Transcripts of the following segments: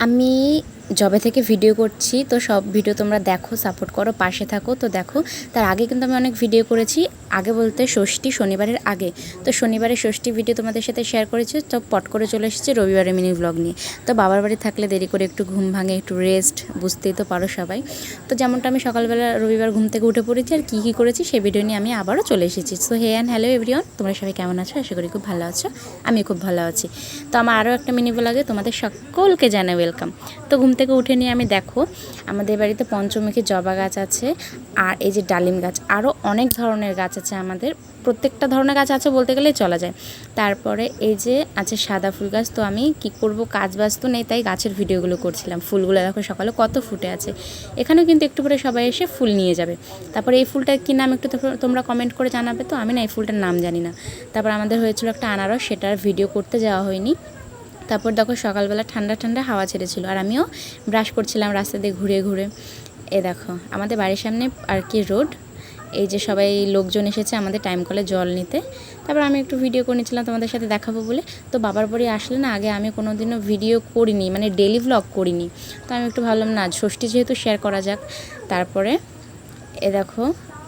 আমি জবে থেকে ভিডিও করছি, তো সব ভিডিও তোমরা দেখো, সাপোর্ট করো, পাশে থাকো। তো দেখো, তার আগে কিন্তু আমি অনেক ভিডিও করেছি, আগে বলতে ষষ্ঠী শনিবারের আগে। তো শনিবারে ষষ্ঠী ভিডিও তোমাদের সাথে শেয়ার করেছি, তো পট করে চলে এসেছে রবিবারে মিনি ব্লগ নিয়ে। তো বাবার বাড়ি থাকলে দেরি করে একটু ঘুম ভাঙে, একটু রেস্ট, বুঝতেই তো পারো সবাই। তো যেমনটা আমি সকালবেলা রবিবার ঘুম থেকে উঠে পড়েছি আর কী কী করেছি সেই ভিডিও নিয়ে আমি আবারও চলে এসেছি। So hey and hello everyone, তোমরা সবাই কেমন আছো? আশা করি খুব ভালো আছো, আমি খুব ভালো আছি। তো আমার আরও একটা মিনি ব্লগে তোমাদের সকলকে জানাই ওয়েলকাম। তো ঘুম থেকে উঠে নিয়ে আমি দেখো, আমাদের বাড়িতে পঞ্চমুখী জবা গাছ আছে, আর এই যে ডালিম গাছ, আরও অনেক ধরনের গাছ আছে আমাদের, প্রত্যেকটা ধরনের গাছ আছে বলতে গেলেই চলা যায়। তারপরে এই যে আছে সাদা ফুল গাছ। তো আমি কি করব, কাজ বাজ তো নেই, তাই গাছের ভিডিওগুলো করছিলাম। ফুলগুলো দেখো সকালে কত ফুটে আছে, এখানেও কিন্তু একটু পরে সবাই এসে ফুল নিয়ে যাবে। তারপরে এই ফুলটার কী নাম একটু তোমরা কমেন্ট করে জানাবে। তো আমি না এই ফুলটার নাম জানি না। তারপর আমাদের হয়েছিল একটা আনারস, সেটার ভিডিও করতে যাওয়া হয়নি। তারপর দেখো সকালবেলা ঠান্ডা ঠান্ডা হাওয়া ছেড়েছিল, আর আমিও ব্রাশ করছিলাম রাস্তা দিয়ে ঘুরে ঘুরে। এ দেখো আমাদের বাড়ির সামনে আর কি রোড, এই যে সবাই লোকজন এসেছে আমাদের টাইম কলে জল নিতে। তারপর আমি একটু ভিডিও করে নিয়েছিলাম তোমাদের সাথে দেখাবো বলে। তো বাবার বাড়ি আসলে না, আগে আমি কোনো দিনও ভিডিও করিনি, মানে ডেলি ভ্লগ করিনি। তো আমি একটু ভাবলাম না, ষষ্ঠী যেহেতু শেয়ার করা যাক। তারপরে এ দেখো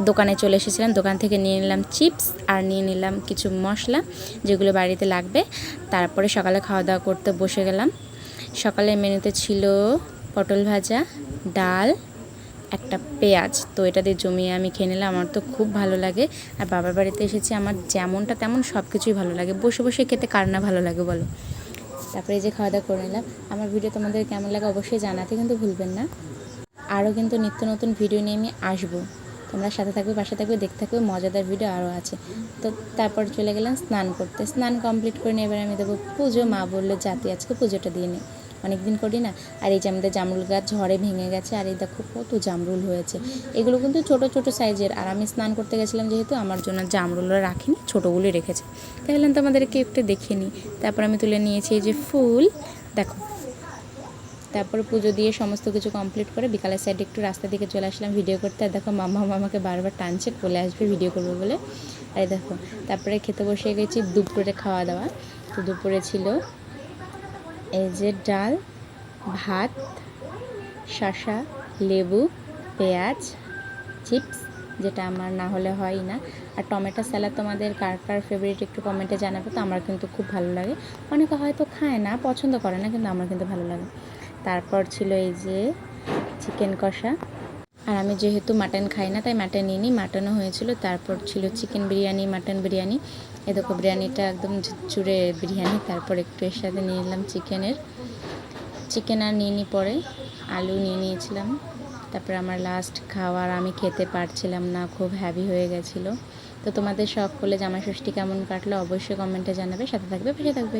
দোকানে চলে এসেছিলাম, দোকান থেকে নিয়ে নিলাম চিপস আর নিয়ে নিলাম কিছু মশলা যেগুলো বাড়িতে লাগবে। তারপরে সকালে খাওয়া দাওয়া করতে বসে গেলাম। সকালের মেনুতে ছিল পটল ভাজা, ডাল, একটা পেঁয়াজ। তো এটা দিয়ে জমিয়ে আমি খেয়ে নিলাম, আমার তো খুব ভালো লাগে। আর বাবার বাড়িতে এসেছি, আমার যেমনটা তেমন সব কিছুই ভালো লাগে, বসে বসে খেতে কার না ভালো লাগে বলো। তারপরে এই যে খাওয়া দাওয়া করে নিলাম। আমার ভিডিও তোমাদের কেমন লাগে অবশ্যই জানাতে কিন্তু ভুলবেন না। আরও কিন্তু নিত্য নতুন ভিডিও নিয়ে আমি আসবো, তোমরা সাথে থাকবে, পাশে থাকবে, দেখতে থাকবে, মজাদার ভিডিও আরও আছে। তো তারপর চলে গেলাম স্নান করতে, স্নান কমপ্লিট করে নিয়ে এবার আমি দেবো পুজো। মা বললো জাতি আজকে পুজোটা দিয়ে নে, অনেক দিন করি না। আর এই যে আমাদের জামরুল গাছ ঝড়ে ভেঙে গেছে, আর এই দেখো কত জামরুল হয়েছে। এগুলো কিন্তু ছোট ছোট সাইজের, আর আমি স্নান করতে গেছিলাম যেহেতু, আমার জন্য জামরুলরা রাখিনি, ছোটোগুলোই রেখেছে। তাহলে তো আমাদেরকে একটু দেখে নিই। তারপর আমি তুলে নিয়েছি এই যে ফুল, দেখো। তারপরে পুজো দিয়ে সমস্ত কিছু কমপ্লিট করে বিকালের সাইডে একটু রাস্তা দিকে চলে আসলাম ভিডিও করতে। আর দেখো মাম্মা আমাকে বারবার টানছে, কোলে আসবে ভিডিও করবো বলে। আর দেখো তারপরে খেতে বসে গেছি, দুপুরে খাওয়া দাওয়া। তো দুপুরে ছিল এই যে ডাল, ভাত, শসা, লেবু, পেঁয়াজ, চিপস, যেটা আমার না হলে হয় না, আর টমেটো স্যালাড। তোমাদের কার কার ফেভারিট একটু কমেন্টে জানাবে। তো আমার কিন্তু খুব ভালো লাগে, অনেকে হয়তো খায় না, পছন্দ করে না, কিন্তু আমার কিন্তু ভালো লাগে। তারপর ছিল এই যে চিকেন কষা, আর আমি যেহেতু মাটন খাই না তাই মাটন নিয়ে নিই, মাটনও হয়েছিল। তারপর ছিল চিকেন বিরিয়ানি, মাটন বিরিয়ানি। এ দেখো বিরিয়ানিটা একদম ঝুরঝুরে বিরিয়ানি। তারপর একটু এর সাথে নিয়ে নিলাম চিকেন আর নিয়ে নিই পরে, আলু নিয়ে নিয়েছিলাম। তারপরে আমার লাস্ট খাওয়ার, আমি খেতে পারছিলাম না, খুব হ্যাভি হয়ে গেছিলো। তো তোমাদের সকলে জামাই ষষ্ঠী কেমন কাটলো অবশ্যই কমেন্টে জানাবে, সাথে থাকবে, পাশে থাকবে।